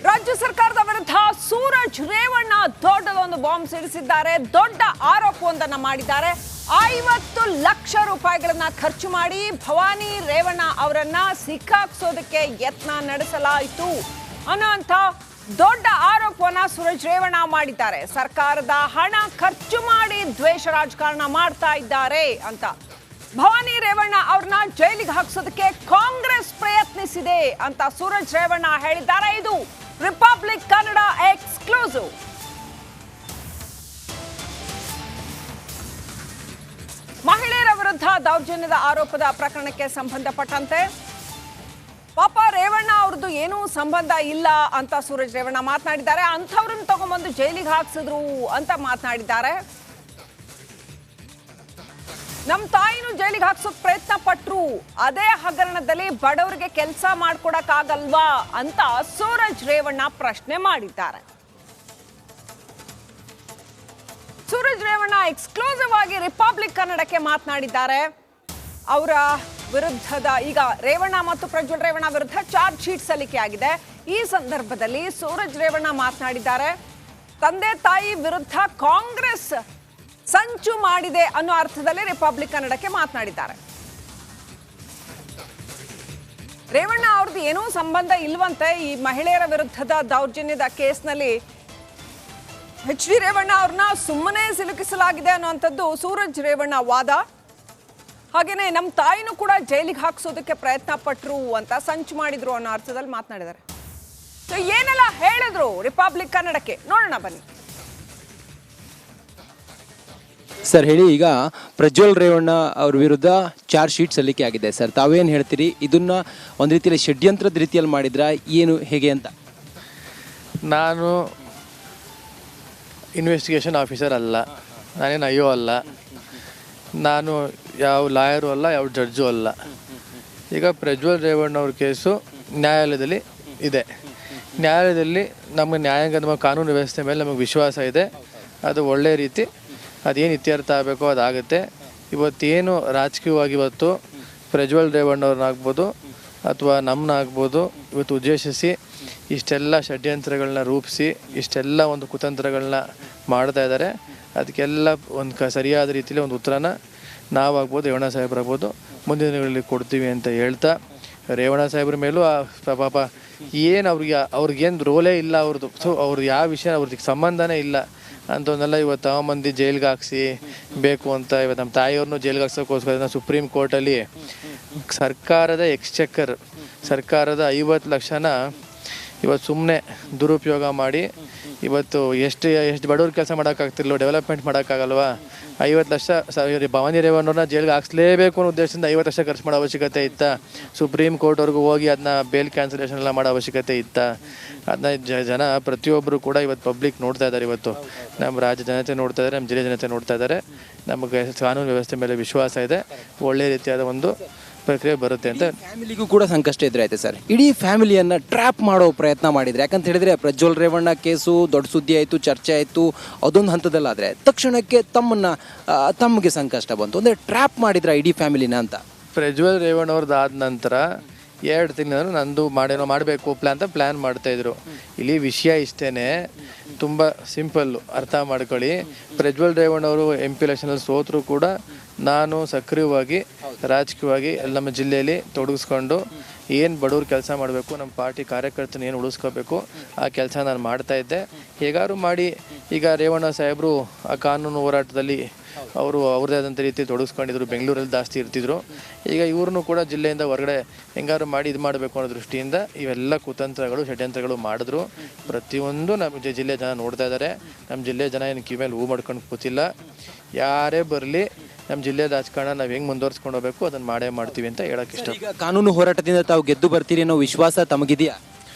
ರಾಜ್ಯ ಸರ್ಕಾರದ ವಿರುದ್ಧ ಸೂರಜ್ ರೇವಣ್ಣ ದೊಡ್ಡದೊಂದು ಬಾಂಬ್ ಸಿಡಿಸಿದ್ದಾರೆ. ದೊಡ್ಡ ಆರೋಪವೊಂದನ್ನು ಮಾಡಿದ್ದಾರೆ. 50 ಲಕ್ಷ ರೂಪಾಯಿಗಳನ್ನ ಖರ್ಚು ಮಾಡಿ ಭವಾನಿ ರೇವಣ್ಣ ಅವರನ್ನ ಸಿಕ್ಕಾಕ್ಸೋದಕ್ಕೆ ಯತ್ನ ನಡೆಸಲಾಯಿತು ಅನ್ನೋಂಥ ದೊಡ್ಡ ಆರೋಪವನ್ನ ಸೂರಜ್ ರೇವಣ್ಣ ಮಾಡಿದ್ದಾರೆ. ಸರ್ಕಾರದ ಹಣ ಖರ್ಚು ಮಾಡಿ ದ್ವೇಷ ರಾಜಕಾರಣ ಮಾಡ್ತಾ ಇದ್ದಾರೆ ಅಂತ ಭವಾನಿ ರೇವಣ್ಣ ಅವ್ರನ್ನ ಜೈಲಿಗೆ ಹಾಕ್ಸೋದಕ್ಕೆ ಕಾಂಗ್ರೆಸ್ ಪ್ರಯತ್ನಿಸಿದೆ ಅಂತ ಸೂರಜ್ ರೇವಣ್ಣ ಹೇಳಿದ್ದಾರೆ. ಇದು ರಿಪಬ್ಲಿಕ್ ಕನ್ನಡ ಎಕ್ಸ್ಕ್ಲೂಸಿವ್. ಮಹಿಳೆಯರ ವಿರುದ್ಧ ದೌರ್ಜನ್ಯದ ಆರೋಪದ ಪ್ರಕರಣಕ್ಕೆ ಸಂಬಂಧಪಟ್ಟಂತೆ ಪಾಪ ರೇವಣ್ಣ ಅವ್ರದ್ದು ಏನೂ ಸಂಬಂಧ ಇಲ್ಲ ಅಂತ ಸೂರಜ್ ರೇವಣ್ಣ ಮಾತನಾಡಿದ್ದಾರೆ. ಅಂಥವ್ರನ್ನ ತಗೊಂಡ್ಬಂದು ಜೈಲಿಗೆ ಹಾಕ್ಸಿದ್ರು ಅಂತ ಮಾತನಾಡಿದ್ದಾರೆ. ನಮ್ಮ ತಾಯಿನೂ ಜೈಲಿಗೆ ಹಾಕ್ಸೋಕ್ ಪ್ರಯತ್ನ ಪಟ್ರು, ಅದೇ ಹಗರಣದಲ್ಲಿ ಬಡವರಿಗೆ ಕೆಲಸ ಮಾಡ್ಕೊಡಕ್ಕಾಗಲ್ವಾ ಅಂತ ಸೂರಜ್ ರೇವಣ್ಣ ಪ್ರಶ್ನೆ ಮಾಡಿದ್ದಾರೆ. ಸೂರಜ್ ರೇವಣ್ಣ ಎಕ್ಸ್ಕ್ಲೂಸಿವ್ ಆಗಿ ರಿಪಬ್ಲಿಕ್ ಕನ್ನಡಕ್ಕೆ ಮಾತನಾಡಿದ್ದಾರೆ. ಅವರ ವಿರುದ್ಧದ ಈಗ ರೇವಣ್ಣ ಮತ್ತು ಪ್ರಜ್ವಲ್ ರೇವಣ್ಣ ವಿರುದ್ಧ ಚಾರ್ಜ್ ಶೀಟ್ ಸಲ್ಲಿಕೆಯಾಗಿದೆ. ಈ ಸಂದರ್ಭದಲ್ಲಿ ಸೂರಜ್ ರೇವಣ್ಣ ಮಾತನಾಡಿದ್ದಾರೆ. ತಂದೆ ತಾಯಿ ವಿರುದ್ಧ ಕಾಂಗ್ರೆಸ್ ಸಂಚು ಮಾಡಿದೆ ಅನ್ನೋ ಅರ್ಥದಲ್ಲಿ ರಿಪಬ್ಲಿಕ್ ಕನ್ನಡಕ್ಕೆ ಮಾತನಾಡಿದ್ದಾರೆ. ರೇವಣ್ಣ ಅವ್ರದ್ದು ಏನೂ ಸಂಬಂಧ ಇಲ್ವಂತೆ ಈ ಮಹಿಳೆಯರ ವಿರುದ್ಧದ ದೌರ್ಜನ್ಯದ ಕೇಸ್ನಲ್ಲಿ. ಎಚ್ ಡಿ ರೇವಣ್ಣ ಅವ್ರನ್ನ ಸುಮ್ಮನೆ ಸಿಲುಕಿಸಲಾಗಿದೆ ಅನ್ನುವಂಥದ್ದು ಸೂರಜ್ ರೇವಣ್ಣ ವಾದ. ಹಾಗೇನೆ ನಮ್ಮ ತಾಯಿನೂ ಕೂಡ ಜೈಲಿಗೆ ಹಾಕ್ಸೋದಕ್ಕೆ ಪ್ರಯತ್ನ ಪಟ್ರು ಅಂತ ಸಂಚು ಮಾಡಿದ್ರು ಅನ್ನೋ ಅರ್ಥದಲ್ಲಿ ಮಾತನಾಡಿದ್ದಾರೆ. ಸೊ ಏನೆಲ್ಲ ಹೇಳಿದ್ರು ರಿಪಬ್ಲಿಕ್ ಕನ್ನಡಕ್ಕೆ ನೋಡೋಣ ಬನ್ನಿ. ಸರ್ ಹೇಳಿ, ಈಗ ಪ್ರಜ್ವಲ್ ರೇವಣ್ಣ ಅವ್ರ ವಿರುದ್ಧ ಚಾರ್ಜ್ ಶೀಟ್ ಸಲ್ಲಿಕೆ ಆಗಿದೆ ಸರ್, ತಾವೇನು ಹೇಳ್ತೀರಿ? ಇದನ್ನ ಒಂದು ರೀತಿಯಲ್ಲಿ ಷಡ್ಯಂತ್ರದ ರೀತಿಯಲ್ಲಿ ಮಾಡಿದ್ರಾ, ಏನು ಹೇಗೆ ಅಂತ? ನಾನು ಇನ್ವೆಸ್ಟಿಗೇಷನ್ ಆಫೀಸರ್ ಅಲ್ಲ, ನಾನೇನು ಅಯ್ಯೋ ಅಲ್ಲ, ನಾನು ಯಾವ ಲಾಯರು ಅಲ್ಲ, ಯಾವ ಜಡ್ಜು ಅಲ್ಲ. ಈಗ ಪ್ರಜ್ವಲ್ ರೇವಣ್ಣ ಅವ್ರ ಕೇಸು ನ್ಯಾಯಾಲಯದಲ್ಲಿ ಇದೆ. ನ್ಯಾಯಾಲಯದಲ್ಲಿ ನಮಗೆ ನ್ಯಾಯಾಂಗ ನಮ್ಮ ಕಾನೂನು ವ್ಯವಸ್ಥೆ ಮೇಲೆ ನಮಗೆ ವಿಶ್ವಾಸ ಇದೆ. ಅದು ಒಳ್ಳೆಯ ರೀತಿ ಅದೇನು ಇತ್ಯರ್ಥ ಆಗಬೇಕೋ ಅದಾಗುತ್ತೆ. ಇವತ್ತೇನು ರಾಜಕೀಯವಾಗಿ ಇವತ್ತು ಪ್ರಜ್ವಲ್ ರೇವಣ್ಣವ್ರನ್ನಾಗ್ಬೋದು ಅಥವಾ ನಮ್ಮನ್ನಾಗ್ಬೋದು ಇವತ್ತು ಉದ್ದೇಶಿಸಿ ಇಷ್ಟೆಲ್ಲ ಷಡ್ಯಂತ್ರಗಳನ್ನ ರೂಪಿಸಿ ಇಷ್ಟೆಲ್ಲ ಒಂದು ಕುತಂತ್ರಗಳನ್ನ ಮಾಡ್ತಾ ಇದ್ದಾರೆ. ಅದಕ್ಕೆಲ್ಲ ಒಂದು ಸರಿಯಾದ ರೀತಿಯಲ್ಲಿ ಒಂದು ಉತ್ತರನ ನಾವಾಗ್ಬೋದು, ರೇವಣ್ಣ ಸಾಹೇಬ್ರಾಗ್ಬೋದು ಮುಂದಿನ ದಿನಗಳಲ್ಲಿ ಕೊಡ್ತೀವಿ ಅಂತ ಹೇಳ್ತಾ, ರೇವಣ್ಣ ಸಾಹೇಬ್ರ ಮೇಲೂ ಪಾಪ ಏನು ಅವ್ರಿಗೇನು ರೋಲೇ ಇಲ್ಲ ಅವ್ರದ್ದು. ಸೊ ಅವ್ರು ಯಾವ ವಿಷಯ ಅವ್ರಿಗೆ ಸಂಬಂಧನೇ ಇಲ್ಲ ಅಂತವನ್ನೆಲ್ಲ ಇವತ್ತು ಮಂದಿ ಜೈಲಿಗೆ ಹಾಕ್ಸಿ ಬೇಕು ಅಂತ ಇವತ್ತು ನಮ್ಮ ತಾಯಿಯವ್ರನ್ನೂ ಜೈಲಿಗೆ ಹಾಕ್ಸೋಕ್ಕೋಸ್ಕರ ಸುಪ್ರೀಂ ಕೋರ್ಟಲ್ಲಿ ಸರ್ಕಾರದ ಎಕ್ಸ್ಚೆಕ್ಕರ್ ಸರ್ಕಾರದ 50 ಲಕ್ಷನ ಇವತ್ತು ಸುಮ್ಮನೆ ದುರುಪಯೋಗ ಮಾಡಿ ಇವತ್ತು ಎಷ್ಟು ಬಡವ್ರ ಕೆಲಸ ಮಾಡೋಕ್ಕಾಗ್ತಿರ್ಲೋ, ಡೆವಲಪ್ಮೆಂಟ್ ಮಾಡೋಕ್ಕಾಗಲ್ವಾ? 50 ಲಕ್ಷ ಭವಾನಿ ರೇವಣ್ಣವ್ರನ್ನ ಜೈಲಿಗೆ ಹಾಕ್ಸ್ಲೇಬೇಕು ಅನ್ನೋ ಉದ್ದೇಶದಿಂದ 50 ಲಕ್ಷ ಖರ್ಚು ಮಾಡೋ ಅವಶ್ಯಕತೆ ಇತ್ತಾ? ಸುಪ್ರೀಂ ಕೋರ್ಟ್ವರೆಗೂ ಹೋಗಿ ಅದನ್ನ ಬೇಲ್ ಕ್ಯಾನ್ಸಲೇಷನ್ ಎಲ್ಲ ಮಾಡೋ ಅವಶ್ಯಕತೆ ಇತ್ತಾ? ಅದನ್ನ ಜನ ಪ್ರತಿಯೊಬ್ಬರು ಕೂಡ ಇವತ್ತು ಪಬ್ಲಿಕ್ ನೋಡ್ತಾ ಇದ್ದಾರೆ. ಇವತ್ತು ನಮ್ಮ ರಾಜ್ಯ ಜನತೆ ನೋಡ್ತಾ ಇದ್ದಾರೆ, ನಮ್ಮ ಜಿಲ್ಲೆ ಜನತೆ ನೋಡ್ತಾ ಇದ್ದಾರೆ. ನಮಗೆ ಕಾನೂನು ವ್ಯವಸ್ಥೆ ಮೇಲೆ ವಿಶ್ವಾಸ ಇದೆ. ಒಳ್ಳೆಯ ರೀತಿಯಾದ ಒಂದು ಪ್ರಕ್ರಿಯೆ ಬರುತ್ತೆ ಅಂತ. ಫ್ಯಾಮಿಲಿಗೂ ಕೂಡ ಸಂಕಷ್ಟ ಎದುರಾಯ್ತು ಸರ್. ಇಡೀ ಫ್ಯಾಮಿಲಿಯನ್ನು ಟ್ರ್ಯಾಪ್ ಮಾಡೋ ಪ್ರಯತ್ನ ಮಾಡಿದ್ರೆ, ಯಾಕಂತ ಹೇಳಿದ್ರೆ ಪ್ರಜ್ವಲ್ ರೇವಣ್ಣ ಕೇಸು ದೊಡ್ಡ ಸುದ್ದಿ ಆಯಿತು, ಚರ್ಚೆ ಆಯಿತು, ಅದೊಂದು ಹಂತದಲ್ಲಾದರೆ ತಕ್ಷಣಕ್ಕೆ ತಮಗೆ ಸಂಕಷ್ಟ ಬಂತು. ಅಂದರೆ ಟ್ರ್ಯಾಪ್ ಮಾಡಿದ್ರ ಇಡೀ ಫ್ಯಾಮಿಲಿನ ಅಂತ. ಪ್ರಜ್ವಲ್ ರೇವಣ್ಣ ಅವ್ರದ್ದು ಆದ ನಂತರ 2 ತಿಂಗಳು ನಂದು ಮಾಡಬೇಕು ಪ್ಲ್ಯಾನ್ ಮಾಡ್ತಾಯಿದ್ರು. ಇಲ್ಲಿ ವಿಷಯ ಇಷ್ಟೇ, ತುಂಬ ಸಿಂಪಲ್ಲು, ಅರ್ಥ ಮಾಡ್ಕೊಳ್ಳಿ. ಪ್ರಜ್ವಲ್ ರೇವಣ್ಣ ಅವರು MP ಎಲೆಕ್ಷನಲ್ಲಿ ಸೋತರೂ ಕೂಡ ನಾನು ಸಕ್ರಿಯವಾಗಿ ರಾಜಕೀಯವಾಗಿ ನಮ್ಮ ಜಿಲ್ಲೆಯಲ್ಲಿ ತೊಡಗಿಸ್ಕೊಂಡು ಏನು ಬಡವ್ರ ಕೆಲಸ ಮಾಡಬೇಕು, ನಮ್ಮ ಪಾರ್ಟಿ ಕಾರ್ಯಕರ್ತನ ಏನು ಉಳಿಸ್ಕೋಬೇಕು ಆ ಕೆಲಸ ನಾನು ಮಾಡ್ತಾಯಿದ್ದೆ. ಹೇಗಾದ್ರು ಮಾಡಿ ಈಗ ರೇವಣ್ಣ ಸಾಹೇಬರು ಆ ಕಾನೂನು ಹೋರಾಟದಲ್ಲಿ ಅವ್ರದ್ದೇ ಆದಂಥ ರೀತಿ ತೊಡಗಿಸ್ಕೊಂಡಿದ್ರು, ಬೆಂಗಳೂರಲ್ಲಿ ಜಾಸ್ತಿ ಇರ್ತಿದ್ರು. ಈಗ ಇವ್ರನ್ನೂ ಕೂಡ ಜಿಲ್ಲೆಯಿಂದ ಹೊರಗಡೆ ಹೆಂಗಾರು ಮಾಡಿ ಇದು ಮಾಡಬೇಕು ಅನ್ನೋ ದೃಷ್ಟಿಯಿಂದ ಇವೆಲ್ಲ ಕುತಂತ್ರಗಳು ಷಡ್ಯಂತ್ರಗಳು ಮಾಡಿದ್ರು. ಪ್ರತಿಯೊಂದು ನಮ್ಮ ಜಿಲ್ಲೆ ಜನ ನೋಡ್ತಾ ಇದ್ದಾರೆ. ನಮ್ಮ ಜಿಲ್ಲೆ ಜನ ಏನು ಕಿವಿಮೇಲೆ ಹೂ ಮಾಡ್ಕೊಂಡು ಕೂತಿಲ್ಲ. ಯಾರೇ ಬರಲಿ ನಮ್ಮ ಜಿಲ್ಲೆ ರಾಜಕಾರಣ ನಾವು ಹೆಂಗೆ ಮುಂದುವರ್ಸ್ಕೊಂಡು ಹೋಗ್ಬೇಕು ಅದನ್ನು ಮಾಡೇ ಮಾಡ್ತೀವಿ ಅಂತ ಹೇಳೋಕ್ಕೆ ಇಷ್ಟ. ಈಗ ಕಾನೂನು ಹೋರಾಟದಿಂದ ತಾವು ಗೆದ್ದು ಬರ್ತೀರಿ ಅನ್ನೋ ವಿಶ್ವಾಸ ತಮಗಿದೆಯಾ?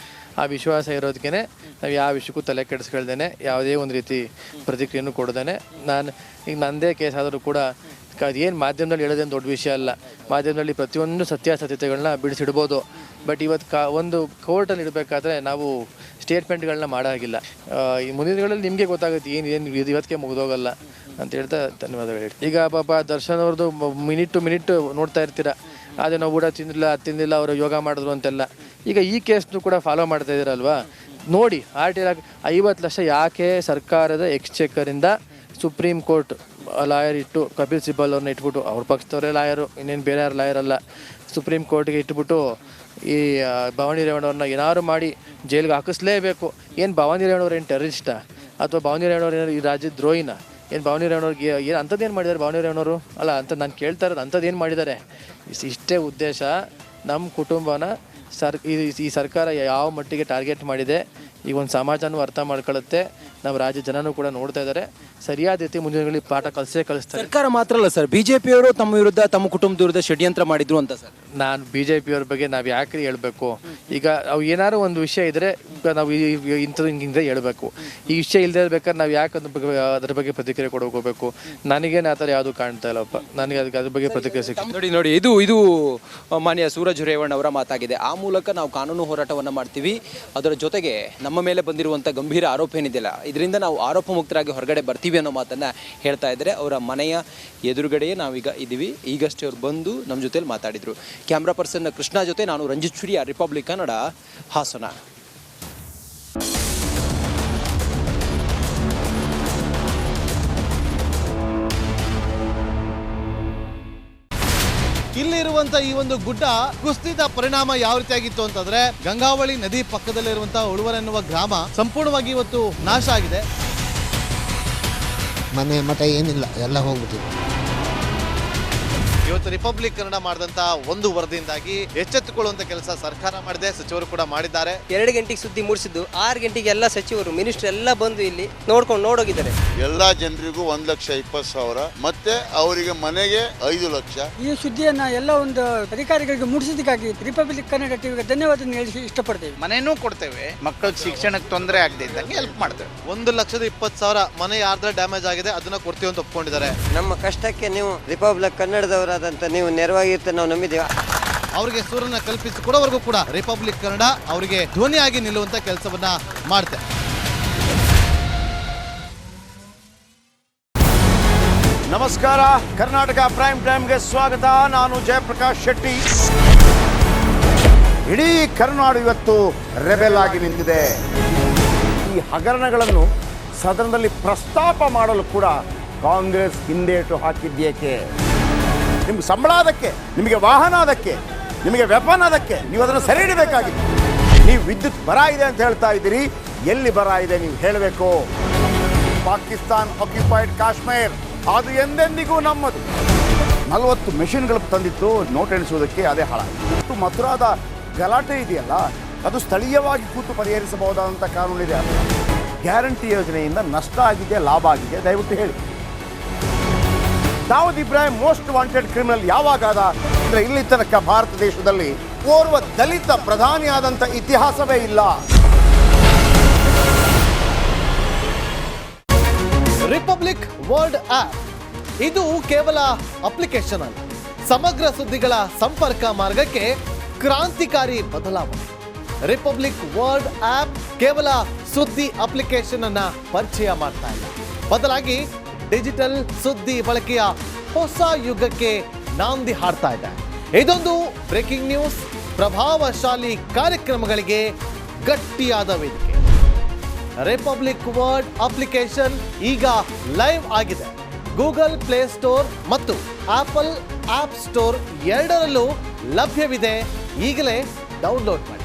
ಆ ವಿಶ್ವಾಸ ಇರೋದಕ್ಕೆ ನಾವು ಯಾವ ವಿಷಯಕ್ಕೂ ತಲೆ ಕೆಡಿಸ್ಕೊಳ್ದೇನೆ, ಯಾವುದೇ ಒಂದು ರೀತಿ ಪ್ರತಿಕ್ರಿಯೆಯನ್ನು ಕೊಡ್ದೇನೆ, ನಾನು ಈಗ ನನ್ನದೇ ಕೇಸ್ ಆದರೂ ಕೂಡ ಏನು ಮಾಧ್ಯಮದಲ್ಲಿ ಹೇಳೋದೇನು ದೊಡ್ಡ ವಿಷಯ ಅಲ್ಲ. ಮಾಧ್ಯಮದಲ್ಲಿ ಪ್ರತಿಯೊಂದು ಸತ್ಯಾಸತ್ಯತೆಗಳನ್ನ ಬಿಡಿಸಿಡ್ಬೋದು. ಬಟ್ ಇವತ್ತು ಒಂದು ಕೋರ್ಟಲ್ಲಿ ಇಡಬೇಕಾದ್ರೆ ನಾವು ಸ್ಟೇಟ್ಮೆಂಟ್ಗಳನ್ನ ಮಾಡೋಂಗಿಲ್ಲ. ಈ ಮುಂದಿನ ದಿನಗಳಲ್ಲಿ ನಿಮಗೆ ಗೊತ್ತಾಗುತ್ತೆ ಏನು ಇವತ್ತಿಗೆ ಮುಗಿದೋಗಲ್ಲ ಅಂತ ಹೇಳ್ತಾ ಧನ್ಯವಾದಗಳು ಹೇಳಿ. ಈಗ ಪಾಪ ದರ್ಶನ್ ಅವ್ರದ್ದು ಮಿನಿಟ್ ಟು ಮಿನಿಟ್ ನೋಡ್ತಾ ಇರ್ತೀರ. ಅದೇ ನಾವು ಊಟ ತಿಂದಿಲ್ಲ, ಅದು ತಿಂದಿಲ್ಲ, ಅವರು ಯೋಗ ಮಾಡಿದ್ರು ಅಂತೆಲ್ಲ. ಈಗ ಈ ಕೇಸ್ನು ಕೂಡ ಫಾಲೋ ಮಾಡ್ತಾ ಇದ್ದೀರಲ್ವಾ? ನೋಡಿ RTI 50 ಲಕ್ಷ ಯಾಕೆ ಸರ್ಕಾರದ ಎಕ್ಸ್ಚೆಕರಿಂದ ಸುಪ್ರೀಂ ಕೋರ್ಟ್ ಲಾಯರ್ ಇಟ್ಟು ಕಪಿಲ್ ಸಿಬಲ್ ಅವ್ರನ್ನ ಇಟ್ಬಿಟ್ಟು ಅವ್ರ ಪಕ್ಷದವರೇ ಲಾಯರು, ಇನ್ನೇನು ಬೇರೆ ಯಾರು ಲಾಯರ್ ಅಲ್ಲ, ಸುಪ್ರೀಂ ಕೋರ್ಟ್ಗೆ ಇಟ್ಬಿಟ್ಟು ಈ ಭವಾನಿ ರೇವಣ್ಣವ್ರನ್ನ ಏನಾದ್ರು ಮಾಡಿ ಜೈಲಿಗೆ ಹಾಕಿಸ್ಲೇಬೇಕು. ಏನು ಭವಾನಿ ರೇವಣ್ಣವ್ರು ಏನು ಟೆರರಿಸ್ಟಾ ಅಥವಾ ಭವಾನಿ ರೇವಣ್ಣವ್ರು ಏನಾದ್ರು ಈ ರಾಜ್ಯದ ದ್ರೋಹಿನ? ಏನು ಭವಾನಿ ರೇವಣ್ಣವ್ರಿಗೆ ಏನು ಅಂಥದ್ದೇನು ಮಾಡಿದ್ದಾರೆ ಭವಾನಿ ರೇವಣ್ಣವರು? ಅಲ್ಲ ಅಂತ ನಾನು ಕೇಳ್ತಾ ಇರೋದು ಅಂಥದ್ದೇನು ಮಾಡಿದ್ದಾರೆ? ಇಷ್ಟೇ ಉದ್ದೇಶ. ನಮ್ಮ ಕುಟುಂಬನ ಈ ಸರ್ಕಾರ ಯಾವ ಮಟ್ಟಿಗೆ ಟಾರ್ಗೆಟ್ ಮಾಡಿದೆ ಈಗ ಒಂದು ಸಮಾಜನೂ ಅರ್ಥ ಮಾಡ್ಕೊಳ್ಳುತ್ತೆ, ನಮ್ಮ ರಾಜ್ಯ ಜನನೂ ಕೂಡ ನೋಡ್ತಾ ಇದ್ದಾರೆ. ಸರಿಯಾದ ರೀತಿ ಮುಂದಿನ ದಿನಗಳಲ್ಲಿ ಪಾಠ ಕಲಿಸ್ತಾರೆ. ಸರ್ಕಾರ ಮಾತ್ರ ಅಲ್ಲ ಸರ್, ಬಿಜೆಪಿಯವರು ತಮ್ಮ ವಿರುದ್ಧ ತಮ್ಮ ಕುಟುಂಬದ ವಿರುದ್ಧ ಷಡ್ಯಂತ್ರ ಮಾಡಿದ್ರು ಅಂತ ಸರ್. ನಾನು BJP ಅವ್ರ ಬಗ್ಗೆ ನಾವು ಯಾಕ್ರಿ ಹೇಳ್ಬೇಕು? ಈಗ ಅವು ಏನಾದ್ರು ಒಂದು ವಿಷಯ ಇದ್ರೆ ನಾವು ಇಂಥದ್ದು ಹಿಂಗೆ ಹೇಳ್ಬೇಕು. ಈ ವಿಷಯ ಇಲ್ಲದೆ ಇರ್ಬೇಕಾದ್ರೆ ನಾವು ಯಾಕೆ ಅದ್ರ ಬಗ್ಗೆ ಪ್ರತಿಕ್ರಿಯೆ ಕೊಡೋಕೋಬೇಕು? ನನಗೇನು ಆ ಥರ ಯಾವುದು ಕಾಣ್ತಾ ಇಲ್ಲಪ್ಪ, ನನಗೆ ಅದ್ರ ಬಗ್ಗೆ ಪ್ರತಿಕ್ರಿಯೆ ಸಿಗ್ತದೆ. ನೋಡಿ ಇದು ಮಾನ್ಯ ಸೂರಜ್ ರೇವಣ್ಣ ಅವರ ಮಾತಾಗಿದೆ. ಆ ಮೂಲಕ ನಾವು ಕಾನೂನು ಹೋರಾಟವನ್ನು ಮಾಡ್ತೀವಿ. ಅದರ ಜೊತೆಗೆ ನಮ್ಮ ಮೇಲೆ ಬಂದಿರುವಂಥ ಗಂಭೀರ ಆರೋಪ ಏನಿದೆಯಲ್ಲ, ಇದರಿಂದ ನಾವು ಆರೋಪ ಮುಕ್ತರಾಗಿ ಹೊರಗಡೆ ಬರ್ತೀವಿ ಅನ್ನೋ ಮಾತನ್ನು ಹೇಳ್ತಾ ಇದ್ದಾರೆ. ಅವರ ಮನೆಯ ಎದುರುಗಡೆಯೇ ನಾವೀಗ ಇದ್ದೀವಿ. ಈಗಷ್ಟೇ ಅವ್ರು ಬಂದು ನಮ್ಮ ಜೊತೆಲಿ ಮಾತಾಡಿದರು. ಕ್ಯಾಮ್ರಾ ಪರ್ಸನ್ ಕೃಷ್ಣ ಜೊತೆ ನಾನು ರಂಜಿತ್ ಶ್ರೀ, ರಿಪಬ್ಲಿಕ್ ಕನ್ನಡ, ಹಾಸನ. ಇಲ್ಲಿರುವಂತ ಈ ಒಂದು ಗುಡ್ಡ ಕುಸಿದ ಪರಿಣಾಮ ಯಾವ ರೀತಿಯಾಗಿತ್ತು ಅಂತಂದ್ರೆ, ಗಂಗಾವಳಿ ನದಿ ಪಕ್ಕದಲ್ಲಿರುವಂತಹ ಉಳುವರ್ ಎನ್ನುವ ಗ್ರಾಮ ಸಂಪೂರ್ಣವಾಗಿ ಇವತ್ತು ನಾಶ ಆಗಿದೆ. ಮನೆ ಮಠ ಏನಿಲ್ಲ, ಎಲ್ಲ ಹೋಗ್ಬಿಟ್ಟಿದೆ. ಇವತ್ತು ರಿಪಬ್ಲಿಕ್ ಕನ್ನಡ ಮಾಡಿದಂತ ಒಂದು ವರದಿಯಿಂದಾಗಿ ಎಚ್ಚೆತ್ತುಕೊಳ್ಳುವಂತ ಕೆಲಸ ಸರ್ಕಾರ ಮಾಡಿದೆ, ಸಚಿವರು ಕೂಡ ಮಾಡಿದ್ದಾರೆ. 2 ಗಂಟೆಗೆ ಸುದ್ದಿ ಮೂಡಿಸಿದ್ದು 6 ಗಂಟೆಗೆ ಎಲ್ಲ ಸಚಿವರು ಮಿನಿಸ್ಟರ್ ಎಲ್ಲ ಬಂದು ಇಲ್ಲಿ ನೋಡೋಗಿದ್ದಾರೆ. ಎಲ್ಲಾ ಜನರಿಗೂ 1,20,000 ಮತ್ತೆ ಅವರಿಗೆ ಮನೆಗೆ 5 ಲಕ್ಷ. ಈ ಸುದ್ದಿಯನ್ನ ಎಲ್ಲ ಒಂದು ಅಧಿಕಾರಿಗಳಿಗೆ ಮೂಡಿಸಿದ್ದಕ್ಕಾಗಿ ರಿಪಬ್ಲಿಕ್ ಕನ್ನಡ ಟಿವಿಗೆ ಧನ್ಯವಾದ ಹೇಳಿ ಇಷ್ಟಪಡ್ತೇವೆ. ಮನೆನೂ ಕೊಡ್ತೇವೆ, ಮಕ್ಕಳ ಶಿಕ್ಷಣಕ್ಕೆ ತೊಂದರೆ ಆಗದೆ ಇದ್ದಂಗೆ ಹೆಲ್ಪ್ ಮಾಡ್ತೇವೆ. 1,20,000 ಮನೆ ಯಾರ್ದ್ರ ಡ್ಯಾಮೇಜ್ ಆಗಿದೆ ಅದನ್ನ ಕೊಡ್ತೀವಿ ಅಂತ ಒಪ್ಕೊಂಡಿದ್ದಾರೆ. ನಮ್ಮ ಕಷ್ಟಕ್ಕೆ ನೀವು ರಿಪಬ್ಲಿಕ್ ಕನ್ನಡದವರಾದಂತ ನೀವು ನೆರವಾಗಿರ್ತ ನಾವು ನಂಬಿದ್ದೇವೆ. ಅವರಿಗೆ ಸೂರನ್ನ ಕಲ್ಪಿಸಿಕೊಡೋವರೆಗೂ ಕೂಡ ರಿಪಬ್ಲಿಕ್ ಕನ್ನಡ ಅವರಿಗೆ ಧ್ವನಿಯಾಗಿ ನಿಲ್ಲುವಂತ ಕೆಲಸವನ್ನ ಮಾಡುತ್ತೆ. ನಮಸ್ಕಾರ, ಕರ್ನಾಟಕ ಪ್ರೈಮ್ ಟೈಮ್ಗೆ ಸ್ವಾಗತ. ನಾನು ಜಯಪ್ರಕಾಶ್ ಶೆಟ್ಟಿ. ಇಡೀ ಕರ್ನಾಡು ಇವತ್ತು ರೆಬೆಲ್ ಆಗಿ ನಿಂತಿದೆ. ಈ ಹಗರಣಗಳನ್ನು ಸದನದಲ್ಲಿ ಪ್ರಸ್ತಾಪ ಮಾಡಲು ಕೂಡ ಕಾಂಗ್ರೆಸ್ ಹಿಂದೇಟು ಹಾಕಿದ್ದೇಕೆ? ನಿಮ್ಗೆ ಸಂಬಳ ಅದಕ್ಕೆ, ನಿಮಗೆ ವಾಹನ ಅದಕ್ಕೆ, ನಿಮಗೆ ವೆಪನ್ ಅದಕ್ಕೆ, ನೀವು ಅದನ್ನು ಸೆರೆ ಹಿಡಬೇಕಾಗಿತ್ತು. ನೀವು ವಿದ್ಯುತ್ ಬರ ಇದೆ ಅಂತ ಹೇಳ್ತಾ ಇದ್ದೀರಿ, ಎಲ್ಲಿ ಬರ ಇದೆ ನೀವು ಹೇಳಬೇಕು. ಪಾಕಿಸ್ತಾನ್ ಆಕ್ಯುಪೈಡ್ ಕಾಶ್ಮೀರ್ ಅದು ಎಂದೆಂದಿಗೂ ನಮ್ಮದು. 40 ಮೆಷಿನ್ಗಳು ತಂದಿತ್ತು ನೋಟ್ ಎಣಿಸುವುದಕ್ಕೆ, ಅದೇ ಹಾಳಾಗಿದೆ. ಮಥುರಾದ ಗಲಾಟೆ ಇದೆಯಲ್ಲ, ಅದು ಸ್ಥಳೀಯವಾಗಿ ಕೂತು ಪರಿಹರಿಸಬಹುದಾದಂಥ ಕಾನೂನಿದೆ. ಗ್ಯಾರಂಟಿ ಯೋಜನೆಯಿಂದ ನಷ್ಟ ಆಗಿದೆ, ಲಾಭ ಆಗಿದೆ, ದಯವಿಟ್ಟು ಹೇಳಿ. Dawood Ibrahim most wanted criminal ಯಾವಾಗಾದ ಅಂದರೆ ಇಲ್ಲಿ ತನಕ ಭಾರತ ದೇಶದಲ್ಲಿ ಓರ್ವ ದಲಿತ ಪ್ರಧಾನಿಯಾದಂಥ ಇತಿಹಾಸವೇ ಇಲ್ಲ. ರಿಪಬ್ಲಿಕ್ ವರ್ಲ್ಡ್ ಆಪ್ ಇದು ಕೇವಲ ಅಪ್ಲಿಕೇಶನ್ ಅಲ್ಲ, ಸಮಗ್ರ ಸುದ್ದಿಗಳ ಸಂಪರ್ಕ ಮಾರ್ಗಕ್ಕೆ ಕ್ರಾಂತಿಕಾರಿ ಬದಲಾವಣೆ. ರಿಪಬ್ಲಿಕ್ ವರ್ಲ್ಡ್ ಆಪ್ ಕೇವಲ ಸುದ್ದಿ ಅಪ್ಲಿಕೇಶನ್ ಅನ್ನ ಪರಿಚಯ ಮಾಡ್ತಾ ಇಲ್ಲ, ಬದಲಾಗಿ ಡಿಜಿಟಲ್ ಸುದ್ದಿ ಬಳಕೆಯ ಹೊಸ ಯುಗಕ್ಕೆ ನಾಂದಿ ಹಾಡ್ತಾ ಇದೆ. ಇದೊಂದು ಬ್ರೇಕಿಂಗ್ ನ್ಯೂಸ್, ಪ್ರಭಾವಶಾಲಿ ಕಾರ್ಯಕ್ರಮಗಳಿಗೆ ಗಟ್ಟಿಯಾದ ವೇದಿಕೆ. ರಿಪಬ್ಲಿಕ್ ವರ್ಲ್ಡ್ ಅಪ್ಲಿಕೇಶನ್ ಈಗ ಲೈವ್ ಆಗಿದೆ. ಗೂಗಲ್ ಪ್ಲೇ ಸ್ಟೋರ್ ಮತ್ತು ಆಪಲ್ ಆಪ್ ಸ್ಟೋರ್ ಎರಡರಲ್ಲೂ ಲಭ್ಯವಿದೆ. ಈಗಲೇ ಡೌನ್ಲೋಡ್ ಮಾಡಿ.